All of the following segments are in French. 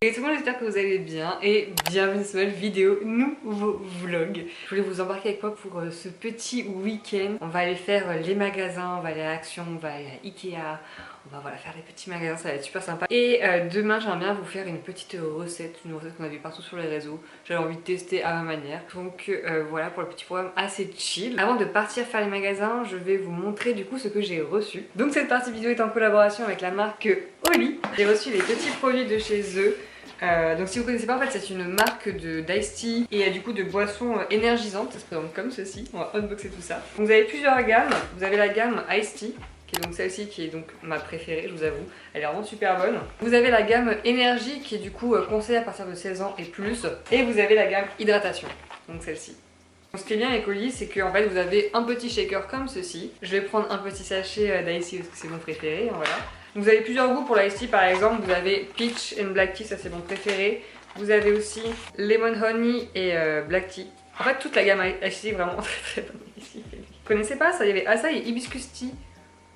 Et tout le monde, j'espère que vous allez bien et bienvenue sur cette vidéo nouveau vlog. Je voulais vous embarquer avec moi pour ce petit week-end. On va aller faire les magasins, on va aller à Action, on va aller à Ikea. On va voilà, faire des petits magasins, ça va être super sympa. Et demain, j'aimerais bien vous faire une petite recette, une recette qu'on a vue partout sur les réseaux. J'avais envie de tester à ma manière. Donc voilà pour le petit programme assez chill. Avant de partir faire les magasins, je vais vous montrer du coup ce que j'ai reçu. Donc cette partie vidéo est en collaboration avec la marque Oli. J'ai reçu les petits produits de chez eux. Donc si vous connaissez pas, en fait c'est une marque d'ice tea et du coup de boissons énergisantes. Ça se présente comme ceci. On va unboxer tout ça. Donc vous avez plusieurs gammes. Vous avez la gamme Ice Tea, qui est donc celle-ci qui est donc ma préférée, je vous avoue. Elle est vraiment super bonne. Vous avez la gamme énergie qui est du coup conseillée à partir de 16 ans et plus. Et vous avez la gamme hydratation, donc celle-ci. Ce qui est bien avec Oli, c'est qu'en fait vous avez un petit shaker comme ceci. Je vais prendre un petit sachet d'ice tea parce que c'est mon préféré, voilà. Vous avez plusieurs goûts pour l'ice tea, par exemple, vous avez peach and black tea, ça c'est mon préféré. Vous avez aussi lemon honey et black tea. En fait toute la gamme ice tea est vraiment très bonne ici. Vous connaissez pas ça? Il y avait ça et hibiscus tea.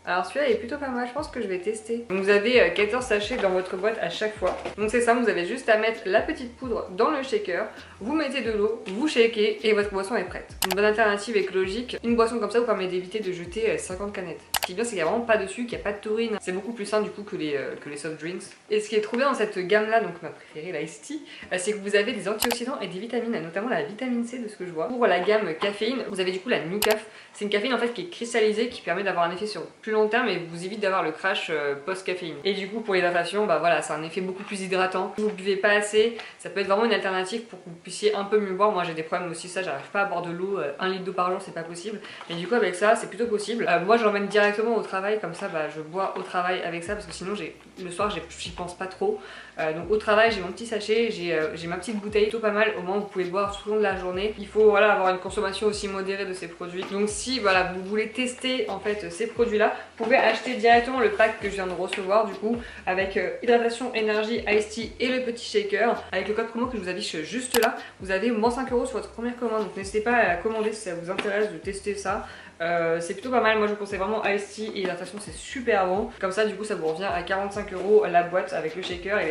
Alors celui-là est plutôt pas mal, je pense que je vais tester. Donc vous avez 14 sachets dans votre boîte à chaque fois. Donc c'est ça, vous avez juste à mettre la petite poudre dans le shaker, vous mettez de l'eau, vous shakez et votre boisson est prête. Une bonne alternative écologique, une boisson comme ça vous permet d'éviter de jeter 50 canettes. Ce qui est bien c'est qu'il n'y a vraiment pas de sucre, il n'y a pas de taurine. C'est beaucoup plus sain du coup que les soft drinks. Et ce qui est trop bien dans cette gamme là, donc ma préférée, la Ice Tea, c'est que vous avez des antioxydants et des vitamines, notamment la vitamine C de ce que je vois. Pour la gamme caféine, vous avez du coup la New Caf. C'est une caféine en fait qui est cristallisée, qui permet d'avoir un effet sur plus long terme et vous évite d'avoir le crash post-caféine. Et du coup pour l'hydratation, bah voilà, c'est un effet beaucoup plus hydratant. Si vous buvez pas assez, ça peut être vraiment une alternative pour que vous puissiez un peu mieux boire. Moi j'ai des problèmes aussi, ça j'arrive pas à boire de l'eau, 1 litre d'eau par jour c'est pas possible. Mais du coup avec ça c'est plutôt possible. Moi je l'emmène directement au travail, comme ça bah, je bois au travail avec ça parce que sinon le soir j'y pense pas trop. Donc au travail j'ai mon petit sachet, j'ai ma petite bouteille, tout pas mal, au moins vous pouvez boire tout le long de la journée. Il faut voilà, avoir une consommation aussi modérée de ces produits. Donc si voilà, vous voulez tester en fait ces produits là, vous pouvez acheter directement le pack que je viens de recevoir du coup avec hydratation, énergie, ice tea et le petit shaker. Avec le code promo que je vous affiche juste là, vous avez moins 5 € sur votre première commande. Donc n'hésitez pas à la commander si ça vous intéresse de tester ça. C'est plutôt pas mal, moi je vous conseille vraiment ice tea et hydratation, c'est super bon. Comme ça du coup ça vous revient à 45 € la boîte avec le shaker et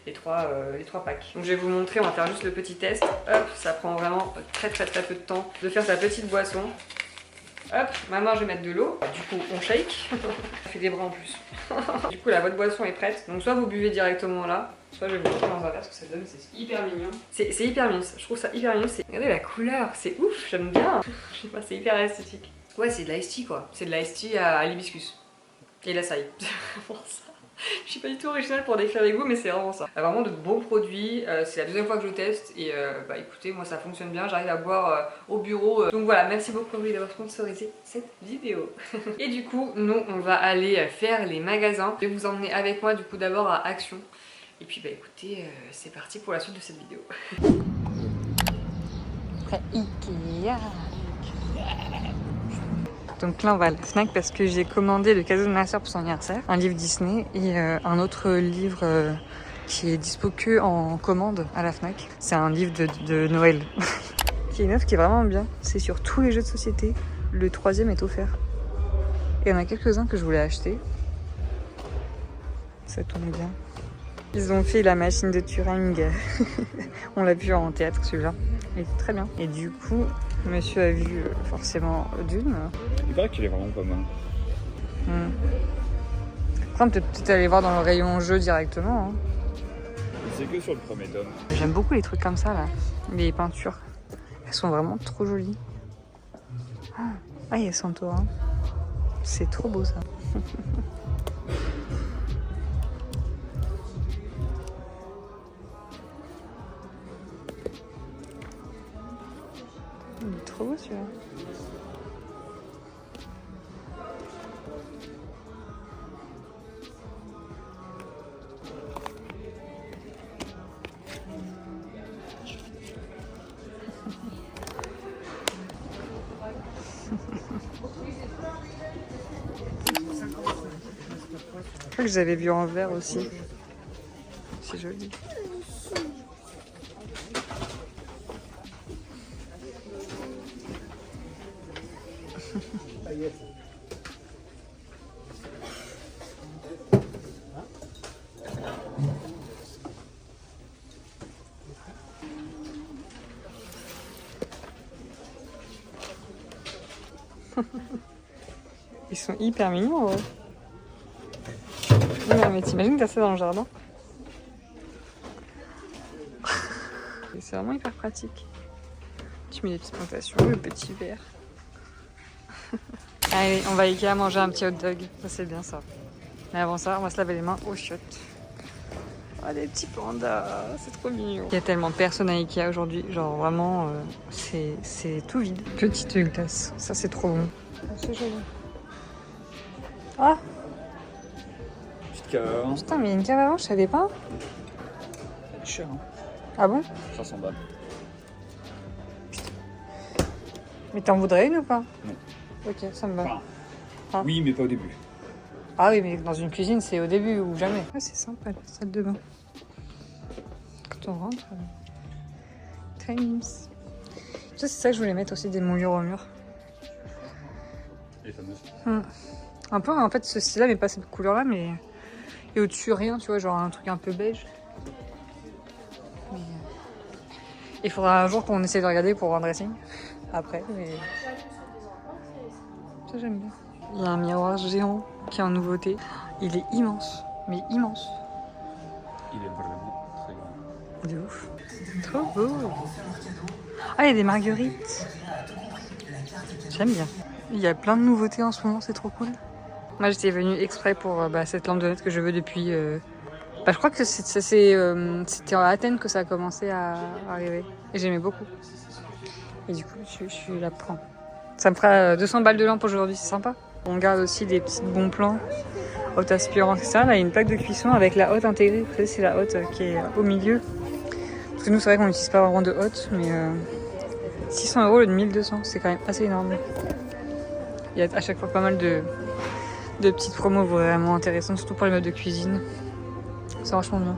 les trois packs. Donc je vais vous montrer, on va faire juste le petit test. Hop, ça prend vraiment très peu de temps de faire sa petite boisson. Hop, maintenant je vais mettre de l'eau. Du coup on shake. Ça fait des bras en plus. Du coup là votre boisson est prête. Donc soit vous buvez directement là, soit je vais vous montrer dans un verre ce que ça donne, c'est hyper mignon. C'est hyper mignon, je trouve ça hyper mignon. Regardez la couleur, c'est ouf, j'aime bien. Je sais pas, c'est hyper esthétique. Ouais, c'est de l'ice tea quoi. C'est de l'ice tea à l'hibiscus. Et l'açaï. C'est vraiment ça. Je suis pas du tout originale pour décrire les goûts, mais c'est vraiment ça. Vraiment de bons produits, c'est la deuxième fois que je le teste et bah écoutez, moi ça fonctionne bien, j'arrive à boire au bureau. Donc voilà, merci beaucoup Oli d'avoir sponsorisé cette vidéo. Et du coup, nous on va aller faire les magasins. Je vais vous emmener avec moi du coup d'abord à Action. Et puis bah écoutez, c'est parti pour la suite de cette vidéo. Après Ikea. Donc là on va à la Fnac parce que j'ai commandé le cadeau de ma soeur pour son anniversaire, un livre Disney et un autre livre qui est dispo que en commande à la Fnac. C'est un livre de Noël qui est neuf, qui est vraiment bien. C'est sur tous les jeux de société. Le 3e est offert. Et il y en a quelques-uns que je voulais acheter. Ça tombe bien. Ils ont fait la machine de Turing. On l'a vu en théâtre celui-là. Il était très bien. Et du coup, monsieur a vu forcément Dune. Il paraît qu'il est vraiment pas mal. Après, on peut peut-être aller voir dans le rayon jeu directement. Hein. C'est que sur le premier tome. J'aime beaucoup les trucs comme ça là. Les peintures. Elles sont vraiment trop jolies. Ah, il y a Santorin. C'est trop beau ça. Il est trop beau celui-là. Je crois que j'avais vu en vert aussi. C'est joli. Ils sont hyper mignons, ouais. Ouais, mais t'imagines t'as ça dans le jardin? C'est vraiment hyper pratique. Tu mets les petites plantations, le petit verre. Allez, on va à Ikea manger un petit hot dog. Ça c'est bien ça. Mais avant ça, on va se laver les mains aux chiottes. Oh, des petits pandas, c'est trop mignon. Il y a tellement de personnes à Ikea aujourd'hui. Genre vraiment, c'est tout vide. Petite glace, ça c'est trop bon. C'est joli. Ah! Petite cave. Putain, mais il y a une cave avant, je savais pas. C'est cher, hein. Ah bon? 500 balles. Mais t'en voudrais une ou pas? Non. Ok, ça me va. Enfin, Ah. oui, mais pas au début. Ah oui, mais dans une cuisine, c'est au début ou jamais. Ah, c'est sympa la salle de bain. Quand on rentre. Times. Ça, c'est ça que je voulais mettre aussi, des moulures au mur. Les fameuses. Un peu en fait ce style-là, mais pas cette couleur-là, mais. Et au-dessus, rien, tu vois, genre un truc un peu beige. Mais, il faudra un jour qu'on essaie de regarder pour un dressing. Après, mais. Ça, j'aime bien. Il y a un miroir géant qui est en nouveauté. Il est immense, mais immense. Il est vraiment très grand. De ouf. Trop beau. Ah, il y a des marguerites. J'aime bien. Il y a plein de nouveautés en ce moment, c'est trop cool. Moi, j'étais venue exprès pour cette lampe de LED que je veux depuis... je crois que c'était à Athènes que ça a commencé à arriver. Et j'aimais beaucoup. Et du coup, je la prends. Ça me fera 200 balles de lampe aujourd'hui, c'est sympa. On garde aussi des petits bons plans, hotte aspirante, etc. Là, il y a une plaque de cuisson avec la hotte intégrée. Vous savez, c'est la hotte qui est au milieu. Parce que nous, c'est vrai qu'on n'utilise pas vraiment de hotte, mais 600 € au lieu de 1200, c'est quand même assez énorme. Il y a à chaque fois pas mal de petites promos vraiment intéressantes, surtout pour les meubles de cuisine. C'est vachement bien.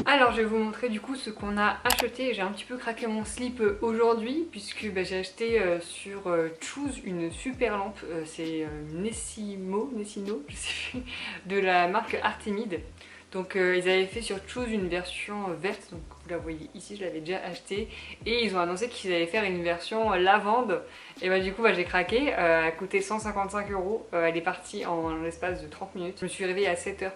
Alors je vais vous montrer du coup ce qu'on a acheté. J'ai un petit peu craqué mon slip aujourd'hui puisque j'ai acheté sur Choose une super lampe. C'est Nessino, je sais plus, de la marque Artemide. Donc ils avaient fait sur Choose une version verte, donc vous la voyez ici, je l'avais déjà acheté. Et ils ont annoncé qu'ils allaient faire une version lavande. Et du coup j'ai craqué, elle a coûté 155 €. Elle est partie en l'espace de 30 minutes. Je me suis réveillée à 7 h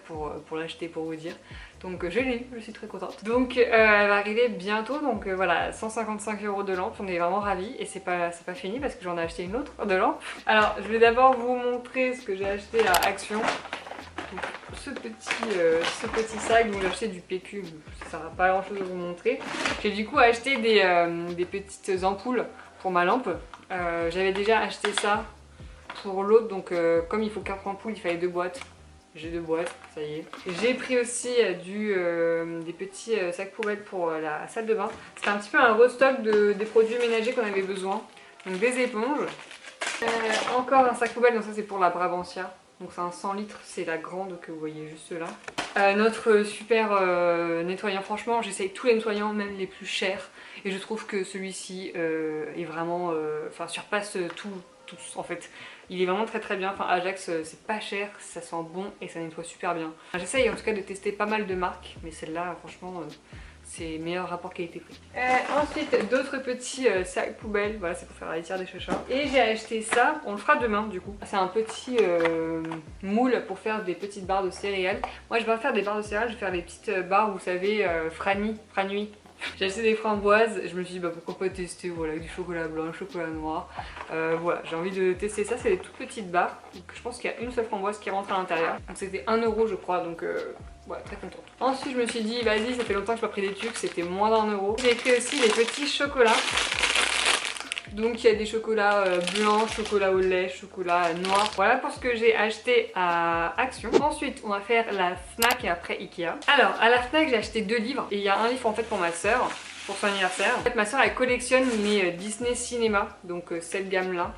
pour l'acheter, pour vous dire. Donc je l'ai eu, je suis très contente. Donc elle va arriver bientôt, donc voilà, 155 € de lampe, on est vraiment ravis. Et c'est pas fini parce que j'en ai acheté une autre de lampe. Alors je vais d'abord vous montrer ce que j'ai acheté à Action. Donc, ce petit sac, donc j'ai acheté du PQ, ça sert à pas grand chose à vous montrer. J'ai du coup acheté des petites ampoules pour ma lampe. J'avais déjà acheté ça pour l'autre, donc comme il faut 4 ampoules, il fallait 2 boîtes. J'ai 2 boîtes, ça y est. J'ai pris aussi des petits sacs poubelles pour la salle de bain. C'était un petit peu un restock des produits ménagers qu'on avait besoin. Donc des éponges. Encore un sac poubelle, donc ça c'est pour la Brabantia. Donc c'est un 100 litres, c'est la grande que vous voyez juste là. Notre super nettoyant, franchement j'essaye tous les nettoyants, même les plus chers. Et je trouve que celui-ci est vraiment, surpasse tous en fait. Il est vraiment très très bien, Ajax c'est pas cher, ça sent bon et ça nettoie super bien. J'essaye en tout cas de tester pas mal de marques, mais celle-là franchement c'est meilleur rapport qualité-prix. Ensuite d'autres petits sacs poubelles, voilà c'est pour faire la litière des chachas. Et j'ai acheté ça, on le fera demain du coup. C'est un petit moule pour faire des petites barres de céréales. Moi je vais pas faire des barres de céréales, je vais faire des petites barres, vous savez, Franui. J'ai acheté des framboises, je me suis dit pourquoi pas tester, voilà, avec du chocolat blanc, chocolat noir. Voilà, j'ai envie de tester ça, c'est des toutes petites barres. Donc je pense qu'il y a une seule framboise qui rentre à l'intérieur. Donc c'était 1 € je crois, donc voilà, très contente. Ensuite je me suis dit vas-y, ça fait longtemps que je n'ai pas pris des trucs, c'était moins d'1 €. J'ai pris aussi les petits chocolats. Donc il y a des chocolats blancs, chocolat au lait, chocolat noir. Voilà pour ce que j'ai acheté à Action. Ensuite on va faire la Fnac et après Ikea. Alors à la Fnac j'ai acheté 2 livres. Et il y a un livre en fait pour ma soeur, pour son anniversaire. En fait ma soeur elle collectionne les Disney Cinéma, donc cette gamme là.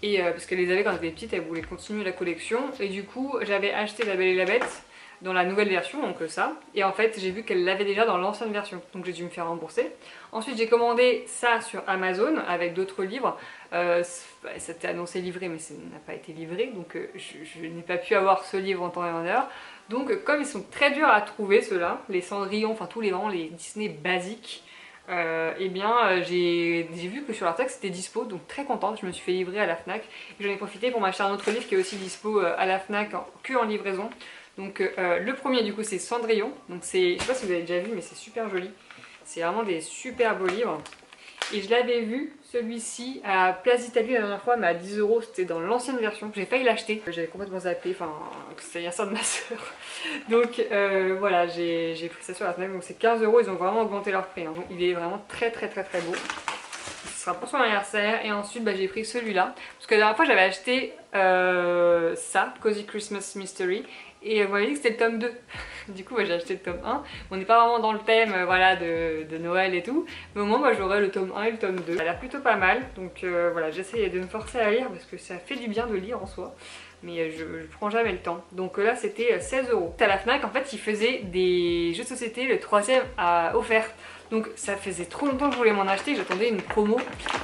Et parce qu'elle les avait quand elle était petite, elle voulait continuer la collection. Et du coup j'avais acheté La Belle et la Bête dans la nouvelle version, donc ça. Et en fait j'ai vu qu'elle l'avait déjà dans l'ancienne version, donc j'ai dû me faire rembourser. Ensuite j'ai commandé ça sur Amazon avec d'autres livres. C'était annoncé livré mais ça n'a pas été livré, donc je n'ai pas pu avoir ce livre en temps et en heure. Donc comme ils sont très durs à trouver ceux-là, les Cendrillon, tous les Disney basiques, eh bien j'ai vu que sur leur texte c'était dispo, donc très contente. Je me suis fait livrer à la Fnac et j'en ai profité pour m'acheter un autre livre qui est aussi dispo à la Fnac que en livraison. Donc le premier du coup c'est Cendrillon, donc c'est, je sais pas si vous avez déjà vu mais c'est super joli, c'est vraiment des super beaux livres. Et je l'avais vu celui-ci à Place d'Italie la dernière fois, mais à 10 €, c'était dans l'ancienne version. J'ai failli l'acheter, j'avais complètement zappé, enfin c'était l'anniversaire de ma soeur. Donc voilà, j'ai pris ça sur la Fnac, donc c'est 15 €, ils ont vraiment augmenté leur prix. Hein. Donc il est vraiment très beau. Ce sera pour son anniversaire. Et ensuite bah, j'ai pris celui-là, parce que la dernière fois j'avais acheté ça, Cozy Christmas Mystery. Et vous m'avez dit que c'était le tome 2. Du coup, j'ai acheté le tome 1. On n'est pas vraiment dans le thème voilà, de Noël et tout. Mais au moins, moi, j'aurai le tome 1 et le tome 2. Ça a l'air plutôt pas mal. Donc voilà, j'essaie de me forcer à lire parce que ça fait du bien de lire en soi. Mais je prends jamais le temps. Donc là, c'était 16 €. À la Fnac, en fait, ils faisaient des jeux de société, le 3ème à offert. Donc ça faisait trop longtemps que je voulais m'en acheter, j'attendais une promo.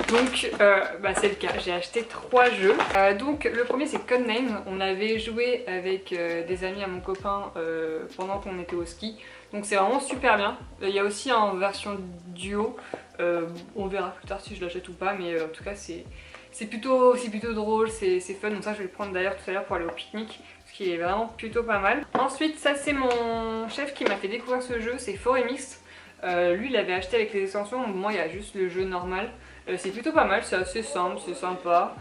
Donc bah, c'est le cas, j'ai acheté 3 jeux. Donc le premier c'est Codename, on avait joué avec des amis à mon copain pendant qu'on était au ski. Donc c'est vraiment super bien. Il y a aussi en version duo, on verra plus tard si je l'achète ou pas, mais en tout cas c'est plutôt drôle, c'est fun. Donc ça je vais le prendre d'ailleurs tout à l'heure pour aller au pique-nique. Parce qu'il est vraiment plutôt pas mal. Ensuite ça c'est mon chef qui m'a fait découvrir ce jeu, c'est Forêt Mixte. Lui il l'avait acheté avec les extensions, moi il y a juste le jeu normal. C'est plutôt pas mal, c'est assez simple, c'est sympa.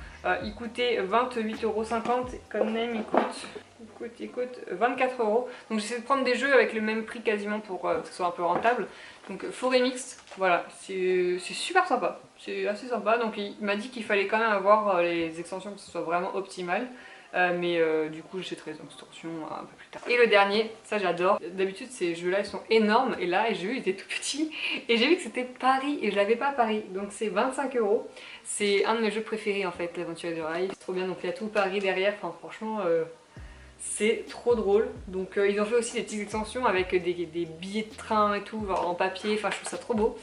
Il coûtait 28,50 €, Codename il coûte 24 €. Donc j'essaie de prendre des jeux avec le même prix quasiment pour que ce soit un peu rentable. Donc Forêt Mixte, voilà, c'est super sympa, c'est assez sympa. Donc il m'a dit qu'il fallait quand même avoir les extensions pour que ce soit vraiment optimal. Mais du coup j'achèterai les extensions un peu plus tard. Et le dernier, ça j'adore. D'habitude ces jeux là ils sont énormes et là j'ai vu il était tout petit et j'ai vu que c'était Paris et je l'avais pas à Paris. Donc c'est 25 €. C'est un de mes jeux préférés en fait, l'Aventurier de Rail. C'est trop bien, donc il y a tout Paris derrière, enfin franchement c'est trop drôle. Donc ils ont fait aussi des petites extensions avec des billets de train et tout en papier, enfin je trouve ça trop beau.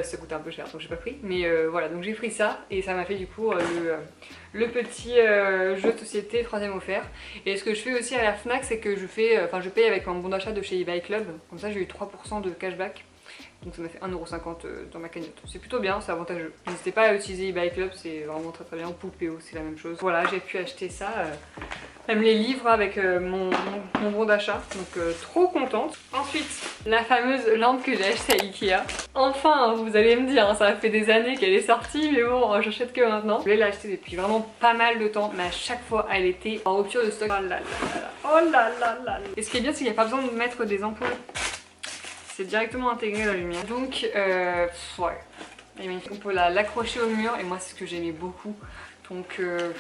Ça coûtait un peu cher donc j'ai pas pris, mais voilà, donc j'ai pris ça et ça m'a fait du coup le petit jeu de société 3ème offert. Et ce que je fais aussi à la Fnac c'est que je paye avec mon bon d'achat de chez eBay Club, comme ça j'ai eu 3% de cashback. Donc ça m'a fait 1,50 € dans ma cagnotte. C'est plutôt bien, c'est avantageux. N'hésitez pas à utiliser eBay Club, c'est vraiment très bien. Ou Poupéo, c'est la même chose. Voilà, j'ai pu acheter ça. Même les livres avec mon bon d'achat. Donc trop contente. Ensuite, la fameuse lampe que j'ai achetée à Ikea. Enfin, vous allez me dire, hein, ça fait des années qu'elle est sortie, mais bon, j'achète que maintenant. Je voulais l'acheter depuis vraiment pas mal de temps, mais à chaque fois, elle était en rupture de stock. Oh là là là. Oh là là là. Et ce qui est bien, c'est qu'il n'y a pas besoin de mettre des ampoules. C'est directement intégré la lumière. Donc, ouais. Elle est magnifique. On peut l'accrocher au mur et moi, c'est ce que j'aimais beaucoup. Donc, je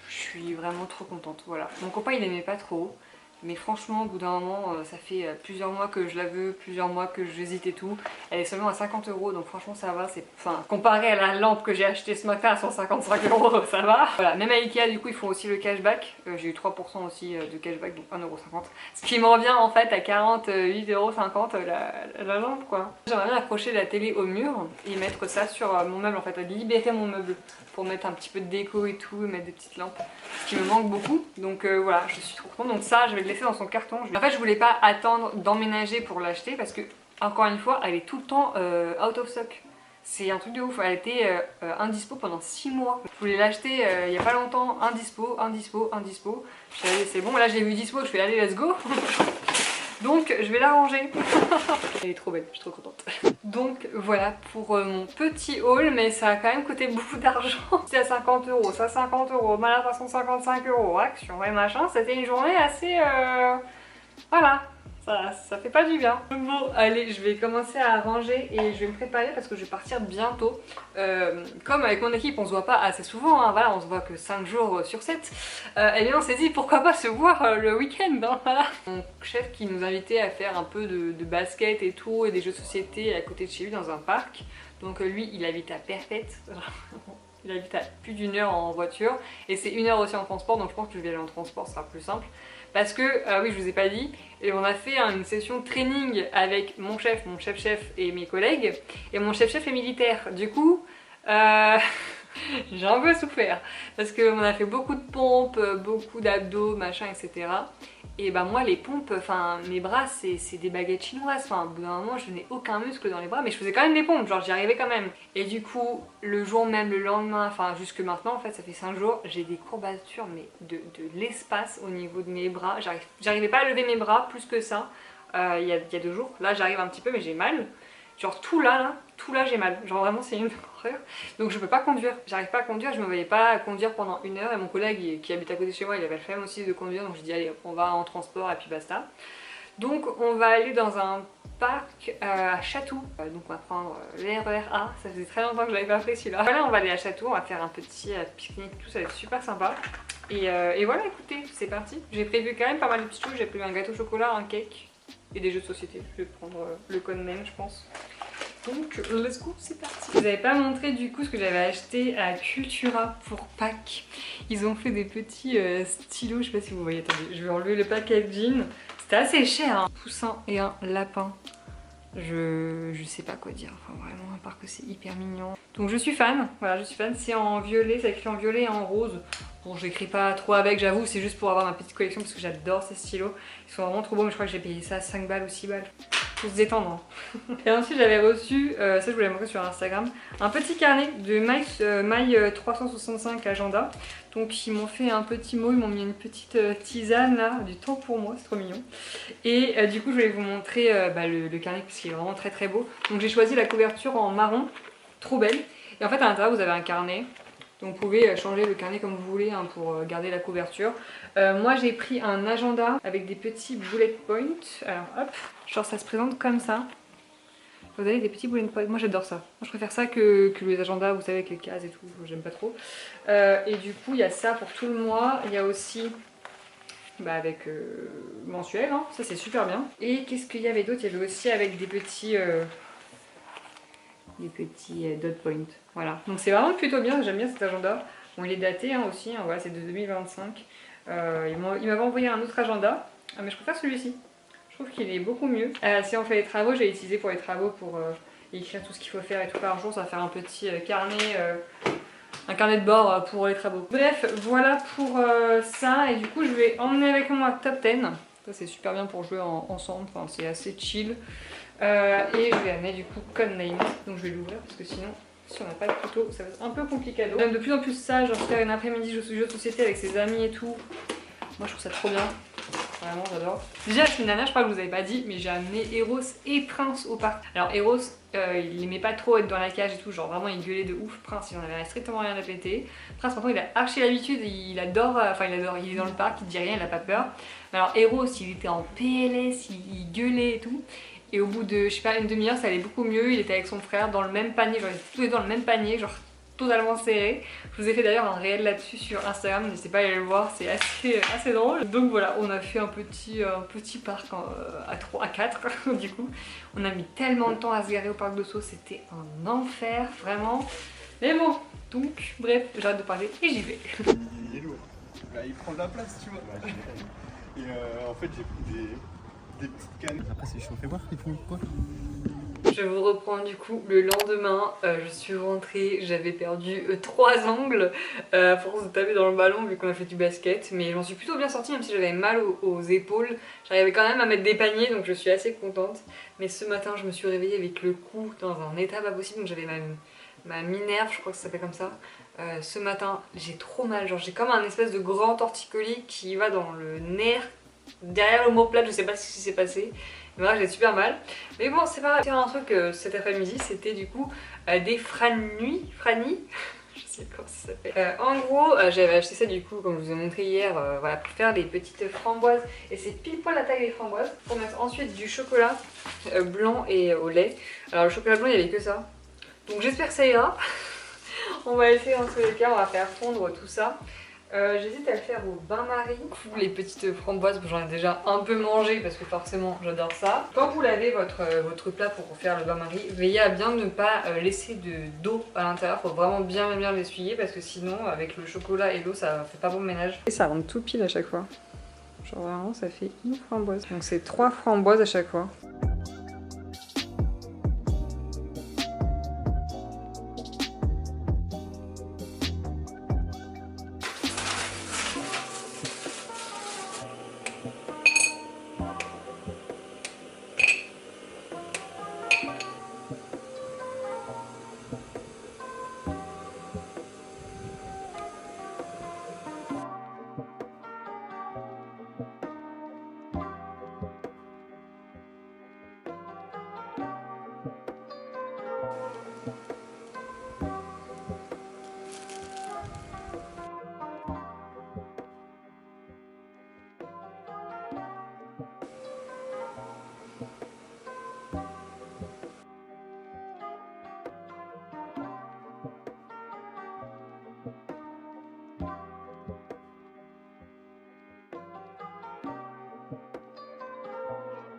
suis vraiment trop contente. Voilà. Mon copain, il aimait pas trop. Mais franchement, au bout d'un moment, ça fait plusieurs mois que je la veux, plusieurs mois que j'hésite et tout. Elle est seulement à 50 €, donc franchement ça va. Enfin, comparé à la lampe que j'ai achetée ce matin à 155 €, ça va. Voilà, même à Ikea, du coup, ils font aussi le cashback. J'ai eu 3% aussi de cashback, donc 1,50 €. Ce qui me revient en fait à 48,50 € la lampe, quoi. J'aimerais bien accrocher la télé au mur et mettre ça sur mon meuble, en fait, libérer mon meuble pour mettre un petit peu de déco et tout, et mettre des petites lampes, ce qui me manque beaucoup. Donc voilà, je suis trop contente. Donc ça, je vais le laisser dans son carton. En fait, je voulais pas attendre d'emménager pour l'acheter parce que, encore une fois, elle est tout le temps out of stock. C'est un truc de ouf, elle était indispo pendant 6 mois. Je voulais l'acheter il y a pas longtemps, indispo. Je suis allée, c'est bon, là j'ai vu dispo, je fais allez, let's go. Donc je vais la ranger. Elle est trop belle, je suis trop contente. Donc voilà pour mon petit haul, mais ça a quand même coûté beaucoup d'argent. C'est à 50 €, ça 50 €, malade à 155 €, action et machin. C'était une journée assez... Voilà. Ça fait pas du bien. Bon, allez, je vais commencer à ranger et je vais me préparer parce que je vais partir bientôt. Comme avec mon équipe, on se voit pas assez souvent, hein, voilà, on se voit que 5 jours sur 7. Et bien on s'est dit pourquoi pas se voir le week-end, hein, voilà. Mon chef qui nous invitait à faire un peu de basket et tout, et des jeux de société à côté de chez lui dans un parc. Donc lui, il habite à Perpète. Il habite à plus d'1 heure en voiture et c'est 1 heure aussi en transport, donc je pense que je vais aller en transport, ce sera plus simple. Parce que, oui, je vous ai pas dit, et on a fait une session training avec mon chef et mes collègues. Et mon chef est militaire. Du coup, j'ai un peu souffert. Parce qu'on a fait beaucoup de pompes, beaucoup d'abdos, machin, etc. Et bah moi les pompes, enfin mes bras c'est des baguettes chinoises, enfin au bout d'un moment je n'ai aucun muscle dans les bras mais je faisais quand même des pompes, genre j'y arrivais quand même. Et du coup le jour même, le lendemain, enfin jusque maintenant en fait ça fait 5 jours, j'ai des courbatures mais de l'espace au niveau de mes bras, j'arrivais pas à lever mes bras plus que ça il y a 2 jours, là j'arrive un petit peu mais j'ai mal. Genre tout là j'ai mal. Genre vraiment c'est une horreur. Donc je peux pas conduire. J'arrive pas à conduire, je me voyais pas conduire pendant 1 heure. Et mon collègue qui habite à côté de chez moi, il avait le flemme aussi de conduire. Donc je dis allez on va en transport et puis basta. Donc on va aller dans un parc à Chatou. Donc on va prendre le RER A. Ça faisait très longtemps que je l'avais pas fait celui-là. Voilà, on va aller à Chatou, on va faire un petit pique-nique, tout ça va être super sympa. Et voilà, écoutez, c'est parti. J'ai prévu quand même pas mal de petites choses. J'ai prévu un gâteau au chocolat, un cake et des jeux de société. Je vais prendre le codename je pense. Donc let's go, c'est parti. Je vous avais pas montré du coup ce que j'avais acheté à Cultura pour Pâques. Ils ont fait des petits stylos, je sais pas si vous voyez, attendez, je vais enlever le packaging. C'était assez cher, hein. Poussin et un lapin. Je sais pas quoi dire, enfin vraiment, à part que c'est hyper mignon. Donc je suis fan, voilà, je suis fan. C'est en violet, c'est écrit en violet et en rose. Bon, j'écris pas trop avec, j'avoue, c'est juste pour avoir ma petite collection parce que j'adore ces stylos. Ils sont vraiment trop beaux, mais je crois que j'ai payé ça 5 balles ou 6 balles. Pour se détendre. Et ensuite j'avais reçu, ça je vous l'ai montré sur Instagram, un petit carnet de My 365 agenda. Donc ils m'ont fait un petit mot, ils m'ont mis une petite tisane là, du temps pour moi, c'est trop mignon. Et du coup je voulais vous montrer le carnet parce qu'il est vraiment très très beau. Donc j'ai choisi la couverture en marron, trop belle. Et en fait à l'intérieur vous avez un carnet. Donc vous pouvez changer le carnet comme vous voulez hein, pour garder la couverture. Moi j'ai pris un agenda avec des petits bullet points. Alors hop, genre ça se présente comme ça. Vous avez des petits bullet points, moi j'adore ça. Moi, je préfère ça que les agendas, vous savez, avec les cases et tout, j'aime pas trop. Et du coup il y a ça pour tout le mois. Il y a aussi avec mensuel, hein. Ça c'est super bien. Et qu'est-ce qu'il y avait d'autre? Il y avait aussi avec des petits dot points. Voilà, donc c'est vraiment plutôt bien, j'aime bien cet agenda. Bon, il est daté hein, aussi, hein, voilà, c'est de 2025. Il m'avait envoyé un autre agenda, mais je préfère celui-ci. Je trouve qu'il est beaucoup mieux. Si on fait les travaux, j'ai utilisé pour les travaux pour écrire tout ce qu'il faut faire et tout par jour. Ça va faire un petit carnet, un carnet de bord pour les travaux. Bref, voilà pour ça. Et du coup, je vais emmener avec moi Top 10. Ça, c'est super bien pour jouer ensemble, enfin, c'est assez chill. Et je vais amener du coup Codename. Donc je vais l'ouvrir parce que sinon, si on n'a pas de couteau, ça va être un peu compliqué. J'aime de plus en plus ça, genre faire une après-midi jeu de société avec ses amis et tout. Moi je trouve ça trop bien. Vraiment j'adore. Déjà la semaine dernière, je crois que je vous avais pas dit, mais j'ai amené Eros et Prince au parc. Alors Eros, il aimait pas trop être dans la cage et tout, genre vraiment il gueulait de ouf. Prince, il en avait strictement rien à péter. Prince par contre il a archi l'habitude, il adore, il est dans le parc, il dit rien, il a pas peur. Mais alors Eros, il était en PLS, il gueulait et tout. Et au bout de, je sais pas, une demi-heure, ça allait beaucoup mieux. Il était avec son frère dans le même panier, genre ils étaient tous les deux dans le même panier, genre totalement serré. Je vous ai fait d'ailleurs un réel là-dessus sur Instagram, n'hésitez pas à aller le voir, c'est assez drôle. Donc voilà, on a fait un petit parc à 4 du coup. On a mis tellement de temps à se garer au parc de Sceaux, c'était un enfer, vraiment. Mais bon, donc bref, j'arrête de parler et j'y vais. Il est lourd, là, il prend de la place, tu vois. Et en fait, j'ai pris des petites cannes. Après, c'est chaud, fais voir, ils font quoi? Je vous reprends du coup le lendemain, je suis rentrée, j'avais perdu 3 ongles à force de taper dans le ballon vu qu'on a fait du basket, mais j'en suis plutôt bien sortie même si j'avais mal aux épaules, j'arrivais quand même à mettre des paniers donc je suis assez contente. Mais ce matin je me suis réveillée avec le cou dans un état pas possible, donc j'avais ma minerve, je crois que ça s'appelle comme ça. Ce matin j'ai trop mal, genre j'ai comme un espèce de grand torticolis qui va dans le nerf derrière l'omoplate, je sais pas ce qui s'est passé. Voilà, j'ai super mal. Mais bon, c'est pas grave. Faire un truc cet après-midi, c'était du coup des frannies. Je sais pas comment ça s'appelle. En gros, j'avais acheté ça du coup, comme je vous ai montré hier, voilà, pour faire des petites framboises. Et c'est pile poil la taille des framboises. Pour mettre ensuite du chocolat blanc et au lait. Alors le chocolat blanc, il n'y avait que ça. Donc j'espère que ça ira. On va essayer dans tous les cas, on va faire fondre tout ça. J'hésite à le faire au bain-marie. Les petites framboises, j'en ai déjà un peu mangé parce que forcément j'adore ça. Quand vous lavez votre plat pour faire le bain-marie, veillez à bien ne pas laisser d'eau à l'intérieur. Faut vraiment bien l'essuyer parce que sinon avec le chocolat et l'eau ça fait pas bon ménage. Et ça rentre tout pile à chaque fois. Genre vraiment ça fait une framboise. Donc c'est 3 framboises à chaque fois.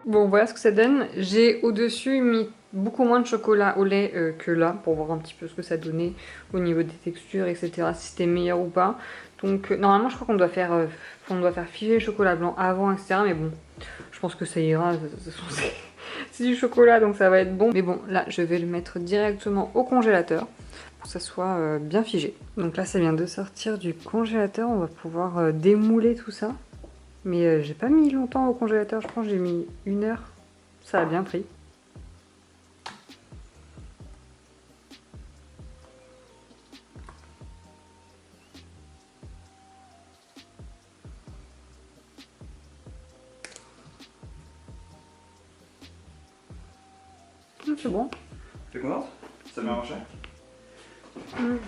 Bon, voilà ce que ça donne. J'ai au-dessus mis beaucoup moins de chocolat au lait que là, pour voir un petit peu ce que ça donnait au niveau des textures, etc. Si c'était meilleur ou pas. Donc normalement je crois qu'on doit faire figer le chocolat blanc avant, etc. Mais bon, je pense que ça ira. C'est du chocolat donc ça va être bon. Mais bon, là je vais le mettre directement au congélateur pour que ça soit bien figé. Donc là ça vient de sortir du congélateur, on va pouvoir démouler tout ça. Mais j'ai pas mis longtemps au congélateur, je pense que j'ai mis 1 heure. Ça a bien pris. C'est bon. T'es contente? Ça a bien marché?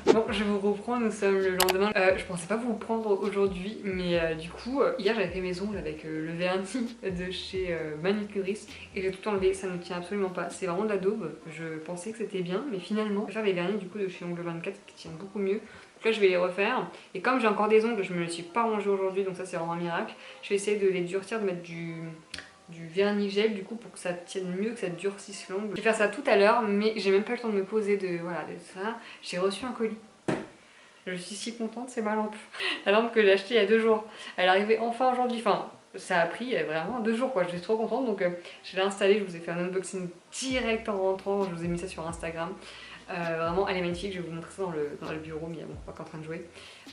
Bon, je vous reprends, nous sommes le lendemain. Je pensais pas vous prendre aujourd'hui, mais du coup, hier j'avais fait mes ongles avec le vernis de chez Manicuriste et j'ai tout enlevé, ça ne tient absolument pas. C'est vraiment de la daube, je pensais que c'était bien, mais finalement, je vais faire les vernis du coup de chez Ongle 24 qui tiennent beaucoup mieux. Donc là, je vais les refaire. Et comme j'ai encore des ongles, je me les suis pas rangés aujourd'hui, donc ça c'est vraiment un miracle. Je vais essayer de les durcir, de mettre du vernis gel du coup pour que ça tienne mieux, que ça durcisse l'ongle. Je vais faire ça tout à l'heure, mais j'ai même pas le temps de me poser de ça. J'ai reçu un colis. Je suis si contente, c'est ma lampe. La lampe que j'ai achetée il y a 2 jours. Elle est arrivée enfin aujourd'hui. Enfin, ça a pris vraiment 2 jours quoi. Je suis trop contente. Donc je l'ai installée, je vous ai fait un unboxing direct en rentrant. Je vous ai mis ça sur Instagram. Vraiment, elle est magnifique. Je vais vous montrer ça dans le bureau, mais il y a mon papa qui est en train de jouer.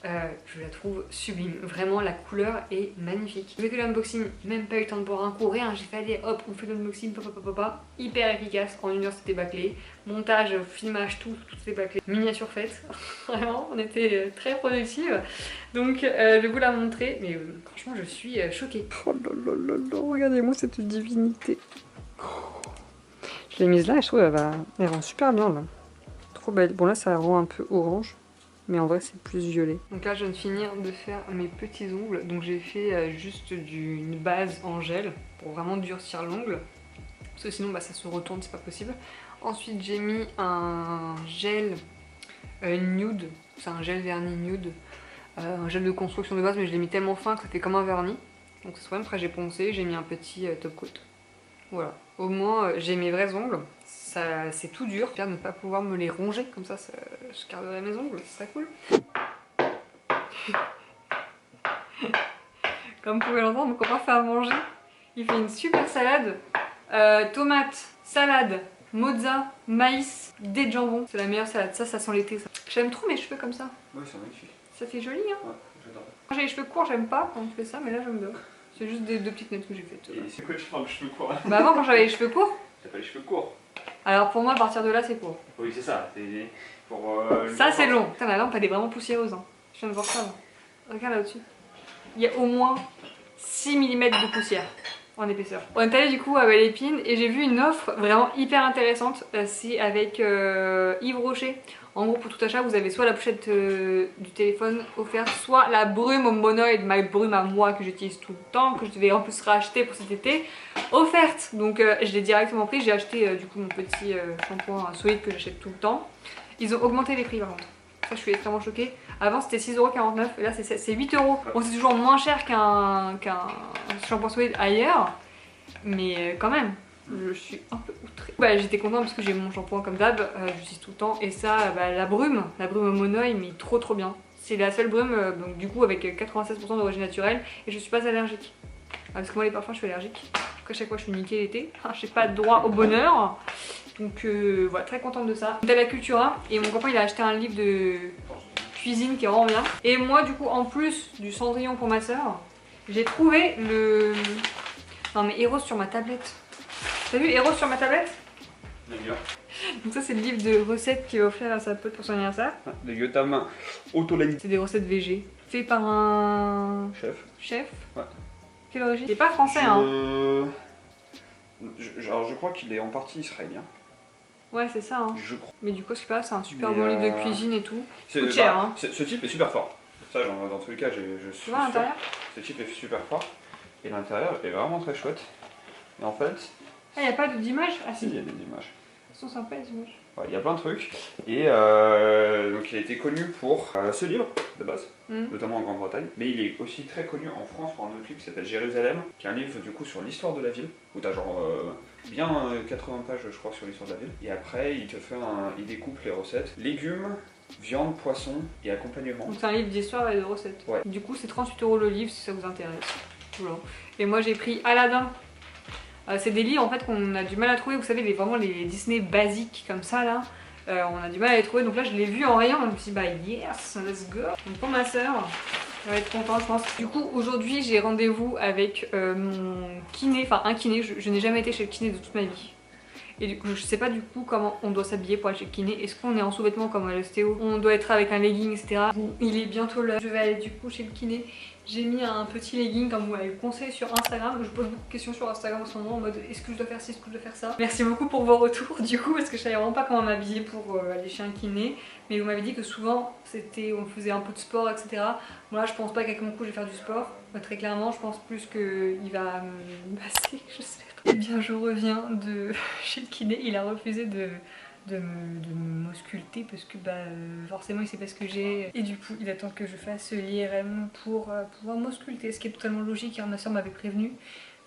Je la trouve sublime. Vraiment, la couleur est magnifique. J'ai fait l'unboxing, même pas eu le temps de boire un coup, rien. J'ai fait aller, hop, on fait l'unboxing, papa. Hyper efficace. En 1 heure, c'était bâclé. Montage, filmage, tout c'était bâclé. Miniature faite. Vraiment, on était très productive. Donc, je vais vous la montrer. Mais franchement, je suis choquée. Oh là là là là, regardez-moi cette divinité. Je l'ai mise là et je trouve elle rend super bien là. Trop belle. Bon là ça rend un peu orange, mais en vrai c'est plus violet. Donc là je viens de finir de faire mes petits ongles. Donc j'ai fait juste une base en gel pour vraiment durcir l'ongle. Parce que sinon ça se retourne, c'est pas possible. Ensuite j'ai mis un gel nude. C'est un gel vernis nude. Un gel de construction de base, mais je l'ai mis tellement fin que ça fait comme un vernis. Donc c'est même après j'ai poncé, j'ai mis un petit top coat. Voilà. Au moins j'ai mes vrais ongles. C'est tout dur. J'espère ne pas pouvoir me les ronger, comme ça je garderai mes ongles, ce serait cool. Comme vous pouvez l'entendre, mon copain fait à manger. Il fait une super salade. Tomates, salade, mozza, maïs, dés de jambon. C'est la meilleure salade, ça sent l'été. J'aime trop mes cheveux comme ça. Ouais, c'est magnifique. Ça fait joli hein. Ouais, j'adore. Quand j'ai les cheveux courts, j'aime pas quand on fait ça, mais là j'aime bien. C'est juste des 2 petites notes que j'ai faites. Et c'est quoi tu parles de cheveux courts? Bah avant quand j'avais les cheveux courts. T'as pas les cheveux courts? Alors pour moi, à partir de là, c'est court. Oui, c'est ça. Pour, ça, c'est long. Putain, la lampe, elle est vraiment poussiéreuse. Hein. Je viens de voir ça. Là. Regarde là-dessus. Il y a au moins 6 mm de poussière en épaisseur. On est allé du coup à Belle Épine et j'ai vu une offre vraiment hyper intéressante. C'est avec Yves Rocher. En gros, pour tout achat, vous avez soit la pochette du téléphone offerte, soit la brume au monoïde, ma brume à moi que j'utilise tout le temps, que je devais en plus racheter pour cet été, offerte. Donc je l'ai directement pris. J'ai acheté du coup mon petit shampoing solide que j'achète tout le temps. Ils ont augmenté les prix par contre. Ça, je suis extrêmement choquée. Avant, c'était 6,49€ et là, c'est 8€. Bon, c'est toujours moins cher qu'un shampoing solide ailleurs, mais quand même. Je suis un peu outrée. Bah, j'étais contente parce que j'ai mon shampoing comme d'hab, j'utilise tout le temps. Et ça, la brume au monoï, mais trop bien. C'est la seule brume, donc du coup avec 96% d'origine naturelle et je suis pas allergique. Parce que moi les parfums je suis allergique. Donc à chaque fois je suis niquée l'été. J'ai pas droit au bonheur. Donc voilà, très contente de ça. T'as la Cultura et mon copain il a acheté un livre de cuisine qui est vraiment bien. Et moi du coup en plus du Cendrillon pour ma soeur, j'ai trouvé le... Non mais Eros sur ma tablette. T'as vu Eros sur ma tablette? D'accord. Donc ça c'est le livre de recettes qu'il va offrir à sa pote pour son anniversaire. De Yotam Autolani. C'est des recettes végé. Fait par un... Chef. Ouais. Quelle origine? Il est pas français hein. Alors je crois qu'il est en partie israélien. Ouais c'est ça hein. Je crois. Mais du coup je sais pas, c'est un super bon livre de cuisine et tout. C'est cher hein. Ce type est super fort. Ça dans tous les cas je suis tu vois l'intérieur? Ce type est super fort. Et l'intérieur est vraiment très chouette. Et en fait... Ah y'a pas d'image? Ah si. Il y a des images. Elles sont sympas les images. Ouais, il y a plein de trucs. Et donc il a été connu pour ce livre. de base, notamment en Grande-Bretagne, mais il est aussi très connu en France pour un autre livre qui s'appelle Jérusalem, qui est un livre du coup sur l'histoire de la ville, où t'as genre bien 80 pages je crois sur l'histoire de la ville, et après il découpe les recettes, légumes, viande, poisson et accompagnement. Donc c'est un livre d'histoire et de recettes. Ouais. Du coup c'est 38 € le livre si ça vous intéresse. Voilà. Et moi j'ai pris Aladdin. C'est des livres en fait qu'on a du mal à trouver, vous savez vraiment les Disney basiques comme ça là. On a du mal à les trouver, donc là je l'ai vu en rayon, je me suis dit bah yes, let's go. Donc pour ma soeur, elle va être contente je pense. Du coup aujourd'hui j'ai rendez-vous avec mon kiné, enfin un kiné, je n'ai jamais été chez le kiné de toute ma vie. Et du coup je sais pas du coup comment on doit s'habiller pour aller chez le kiné. Est-ce qu'on est en sous-vêtements comme à l'ostéo? On doit être avec un legging etc. Bon, il est bientôt l'heure, je vais aller du coup chez le kiné. J'ai mis un petit legging comme vous m'avez conseillé sur Instagram. Je pose beaucoup de questions sur Instagram en ce moment en mode est-ce que je dois faire ci, est-ce que je dois faire ça. Merci beaucoup pour vos retours du coup parce que je savais vraiment pas comment m'habiller pour aller chez un kiné. Mais vous m'avez dit que souvent on faisait un peu de sport etc. Moi je pense pas qu'avec mon cou je vais faire du sport. Très clairement je pense plus qu'il va me masser, je sais pas. Eh bien je reviens de chez le kiné, il a refusé de m'ausculter parce que forcément il sait pas ce que j'ai et du coup il attend que je fasse l'IRM pour pouvoir m'ausculter, ce qui est totalement logique car ma soeur m'avait prévenu,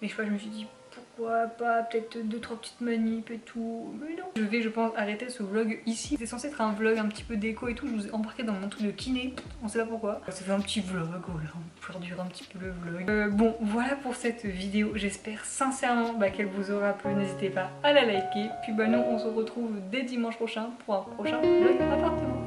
mais je me suis dit pourquoi pas, peut-être 2-3 petites manips et tout, mais non. Je vais je pense arrêter ce vlog ici, c'est censé être un vlog un petit peu déco et tout, je vous ai embarqué dans mon truc de kiné, on sait pas pourquoi. Ça fait un petit vlog, voilà, on peut réduire un petit peu le vlog. Bon voilà pour cette vidéo, j'espère sincèrement qu'elle vous aura plu, n'hésitez pas à la liker, puis nous on se retrouve dès dimanche prochain pour un prochain vlog appartement.